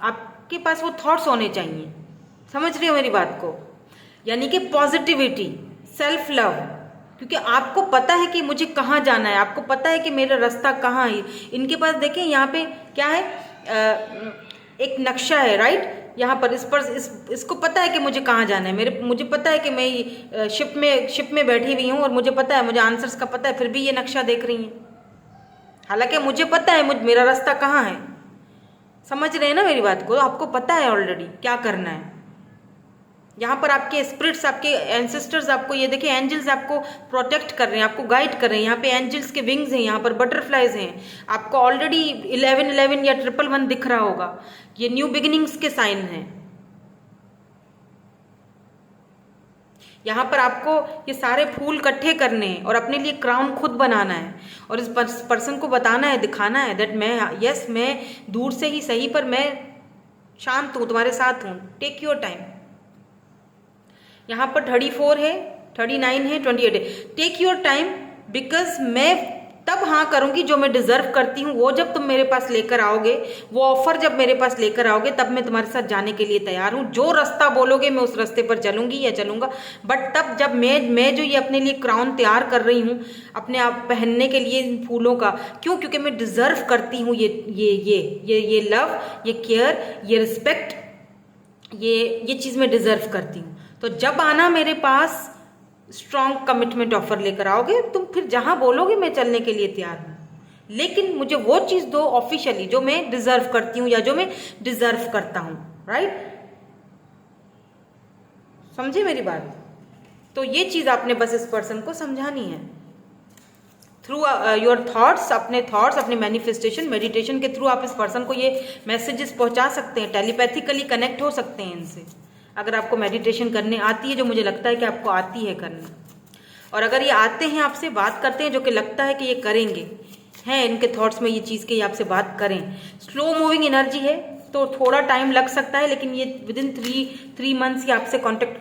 आपके पास वो थॉट्स होने चाहिए। समझ रहे हो मेरी बात को? यानी कि पॉजिटिविटी, सेल्फ लव, क्योंकि आपको पता है कि मुझे कहाँ जाना है, आपको पता है कि मेरा रास्ता कहाँ है। इनके पास देखें यहाँ पे क्या है, एक नक्शा है, राइट? यहाँ पर इसको पता है कि मुझे कहाँ जाना है, मुझे पता है कि मैं शिप में बैठी हुई हूँ और मुझे पता है, मुझे आंसर्स का पता है, फिर भी ये नक्शा देख रही हैं। हालांकि मुझे पता है मेरा रास्ता कहाँ है। समझ रहे हैं ना मेरी बात को? आपको पता है ऑलरेडी क्या करना है। यहाँ पर आपके स्पिरिट्स, आपके एंसेस्टर्स, आपको ये देखिए एंजल्स आपको प्रोटेक्ट कर रहे हैं, आपको गाइड कर रहे हैं। यहाँ पे एंजल्स के विंग्स हैं, यहाँ पर बटरफ्लाइज हैं। आपको ऑलरेडी 1111 या 111 दिख रहा होगा। ये न्यू बिगिनिंग्स के साइन हैं। यहाँ पर आपको ये सारे फूल इकट्ठे करने हैं और अपने लिए क्राउन खुद बनाना है और इस पर्सन को बताना है, दिखाना है दैट मैं दूर से ही सही पर मैं शांत हूँ, तुम्हारे साथ हूँ। Take your time. यहाँ पर 34 है, 39 है, 28 है। टेक योर टाइम, बिकॉज मैं तब हाँ करूँगी जो मैं डिजर्व करती हूँ। वो जब तुम मेरे पास लेकर आओगे, वो ऑफर जब मेरे पास लेकर आओगे, तब मैं तुम्हारे साथ जाने के लिए तैयार हूँ। जो रास्ता बोलोगे मैं उस रास्ते पर चलूंगी या चलूंगा। बट तब जब मैं जो ये अपने लिए क्राउन तैयार कर रही हूँ अपने आप पहनने के लिए इन फूलों का, क्यों? क्योंकि मैं डिजर्व करती हूँ ये लव, ये केयर, ये रिस्पेक्ट, ये चीज़ मैं डिजर्व करती हूँ। तो जब आना मेरे पास स्ट्रॉन्ग कमिटमेंट ऑफर लेकर आओगे, तुम फिर जहां बोलोगे मैं चलने के लिए तैयार हूं। लेकिन मुझे वो चीज दो ऑफिशियली जो मैं डिजर्व करती हूँ या जो मैं डिजर्व करता हूं, राइट? समझे मेरी बात? तो ये चीज आपने बस इस पर्सन को समझानी है थ्रू योर थॉट्स, अपने मैनिफेस्टेशन, मेडिटेशन के थ्रू आप इस पर्सन को ये मैसेजेस पहुंचा सकते हैं, टेलीपैथिकली कनेक्ट हो सकते हैं इनसे। अगर आपको मेडिटेशन करने आती है, जो मुझे लगता है कि आपको आती है करना, और अगर ये आते हैं आपसे बात करते हैं, जो कि लगता है कि ये करेंगे, हैं इनके थॉट्स में ये चीज़ कि ये आपसे बात करें। स्लो मूविंग एनर्जी है तो थोड़ा टाइम लग सकता है, लेकिन ये विदिन 3 मंथ्स ये आपसे कांटेक्ट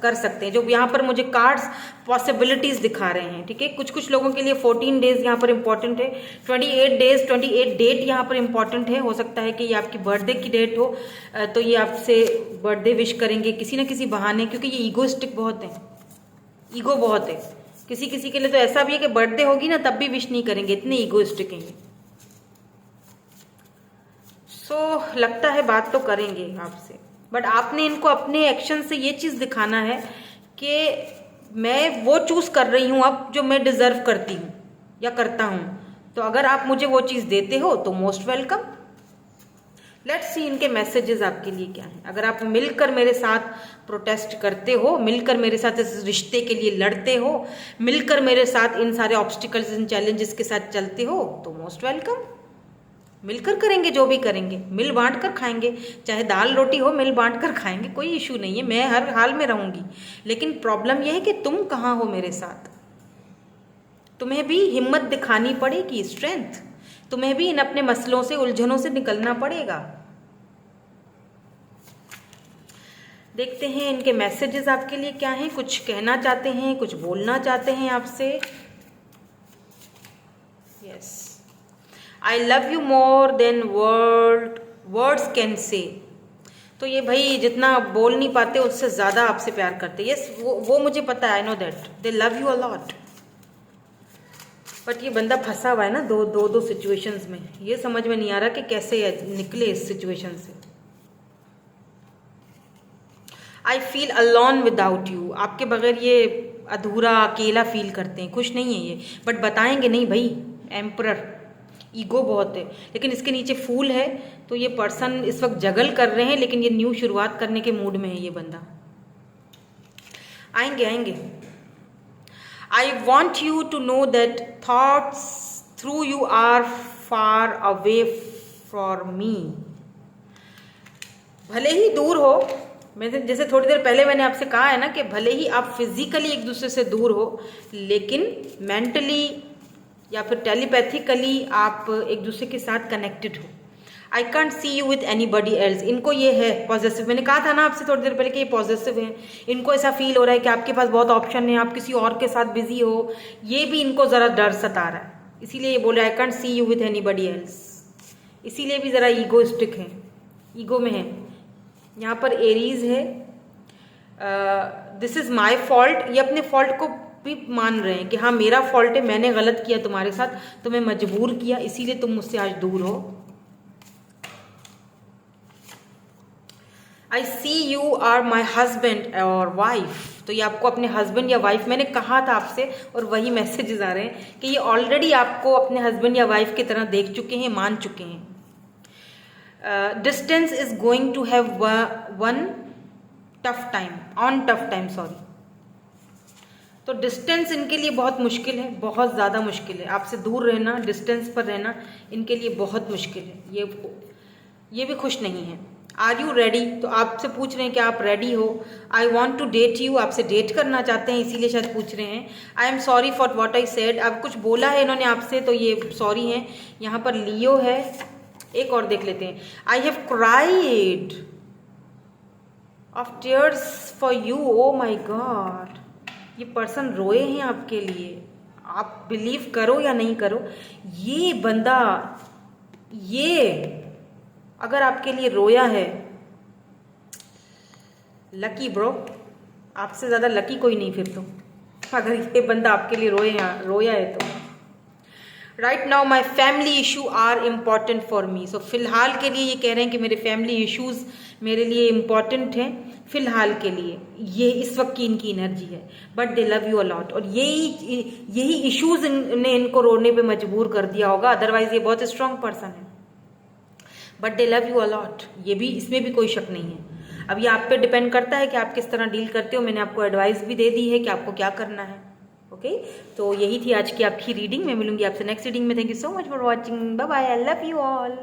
कर सकते हैं। जो यहाँ पर मुझे कार्ड्स पॉसिबिलिटीज़ दिखा रहे हैं, ठीक है? कुछ लोगों के लिए 14 डेज यहाँ पर इंपॉर्टेंट है, 28 डेज, 28 डेट यहाँ पर इंपॉर्टेंट है। हो सकता है कि ये आपकी बर्थडे की डेट हो, तो ये आपसे बर्थडे विश करेंगे किसी न किसी बहाने, क्योंकि ये ईगोइस्टिक बहुत है, ईगो बहुत है। किसी के लिए तो ऐसा भी है कि बर्थडे होगी ना तब भी विश नहीं करेंगे, इतने ईगोइस्टिक हैं। लगता है बात तो करेंगे आपसे, बट आपने इनको अपने एक्शन से ये चीज़ दिखाना है कि मैं वो चूज़ कर रही हूँ अब जो मैं डिजर्व करती हूँ या करता हूँ। तो अगर आप मुझे वो चीज़ देते हो तो मोस्ट वेलकम। लेट्स सी इनके मैसेजेस आपके लिए क्या है। अगर आप मिलकर मेरे साथ प्रोटेस्ट करते हो, मिलकर मेरे साथ इस रिश्ते के लिए लड़ते हो, मिलकर मेरे साथ इन सारे ऑब्स्टिकल्स, इन चैलेंजेस के साथ चलते हो, तो मोस्ट वेलकम। मिलकर करेंगे, जो भी करेंगे मिल बांट कर खाएंगे, चाहे दाल रोटी हो मिल बांट कर खाएंगे, कोई इशू नहीं है, मैं हर हाल में रहूंगी। लेकिन प्रॉब्लम यह है कि तुम कहाँ हो मेरे साथ। तुम्हें भी हिम्मत दिखानी पड़ेगी, स्ट्रेंथ। तुम्हें भी इन अपने मसलों से, उलझनों से निकलना पड़ेगा। देखते हैं इनके मैसेजेस आपके लिए क्या हैं। कुछ कहना चाहते हैं, कुछ बोलना चाहते हैं आपसे। Yes, I love you more than words can say. तो ये भाई जितना बोल नहीं पाते उससे ज़्यादा आपसे प्यार करते। यस, वो मुझे पता है, I know that they love you a lot. But ये बंदा फंसा हुआ है ना दो सिचुएशंस में। ये समझ में नहीं आ रहा कि कैसे निकले इस सिचुएशन से। I feel alone without you. आपके बगैर ये अधूरा, अकेला फील करते हैं, खुश नहीं है ये, बट बताएंगे नहीं भाई। एम्परर, ईगो बहुत है, लेकिन इसके नीचे फूल है। तो ये पर्सन इस वक्त जगल कर रहे हैं, लेकिन ये न्यू शुरुआत करने के मूड में है ये बंदा। आएंगे। I want you to know that thoughts through you are far away from me. भले ही दूर हो, मैं जैसे थोड़ी देर पहले मैंने आपसे कहा है ना कि भले ही आप फिजिकली एक दूसरे से दूर हो, लेकिन मेंटली या फिर टेलीपैथिकली आप एक दूसरे के साथ कनेक्टेड हो। I can't see you with any buddy else, इनको ये है पॉजिटिव, मैंने कहा था ना आपसे थोड़ी देर पहले कि ये पॉजिटिव है, इनको ऐसा फील हो रहा है कि आपके पास बहुत ऑप्शन है, आप किसी और के साथ बिजी हो, ये भी इनको ज़रा डर सता रहा है, इसीलिए ये बोले I can't see you with any buddy else, इसीलिए भी ज़रा ईगोइस्टिक है, ईगो में है। यहाँ पर एरीज है, दिस इज़ माई फॉल्ट, ये अपने फॉल्ट को भी मान रहे हैं कि हाँ मेरा फॉल्ट है, मैंने गलत किया तुम्हारे साथ, तुम्हें मजबूर किया, इसीलिए तुम मुझसे आज दूर हो। आई सी यू आर माई हस्बैंड और वाइफ, तो ये आपको अपने हस्बैंड या वाइफ, मैंने कहा था आपसे और वही मैसेजेस आ रहे हैं कि ये ऑलरेडी आपको अपने हस्बैंड या वाइफ की तरह देख चुके हैं, मान चुके हैं। Distance is going to have one tough time, on tough time, sorry. तो डिस्टेंस इनके लिए बहुत मुश्किल है, बहुत ज़्यादा मुश्किल है, आपसे दूर रहना, डिस्टेंस पर रहना इनके लिए बहुत मुश्किल है, ये भी खुश नहीं है। आर यू रेडी, तो आपसे पूछ रहे हैं कि आप रेडी हो। I want to date you, आपसे डेट करना चाहते हैं, इसीलिए शायद पूछ रहे हैं। I am sorry for what I said, अब कुछ बोला है इन्होंने आपसे तो ये सॉरी है। यहाँ पर लियो है, एक और देख लेते हैं। I have cried of tears for you, oh my God, ये पर्सन रोए हैं आपके लिए, आप बिलीव करो या नहीं करो, ये बंदा ये अगर आपके लिए रोया है, लकी ब्रो, आपसे ज़्यादा लकी कोई नहीं फिर तो, अगर ये बंदा आपके लिए रोया है तो। Right now my family issue are important for me, so फिलहाल के लिए ये कह रहे हैं कि मेरे फैमिली इश्यूज़ मेरे लिए इम्पॉर्टेंट हैं फिलहाल के लिए, ये इस वक्त की इनकी एनर्जी है। But they love you a lot, और यही इश्यूज ने इनको रोने पे मजबूर कर दिया होगा, अदरवाइज ये बहुत स्ट्रांग पर्सन है। But they love you a lot, ये भी, इसमें भी कोई शक नहीं है। अब ये आप पे डिपेंड करता है कि आप किस तरह डील करते हो, मैंने आपको एडवाइस भी दे दी है कि आपको क्या करना है। ओके, तो यही थी आज की आपकी रीडिंग, मैं मिलूंगी आपसे नेक्स्ट रीडिंग में। Thank you so much for watching, bye bye, I love you all.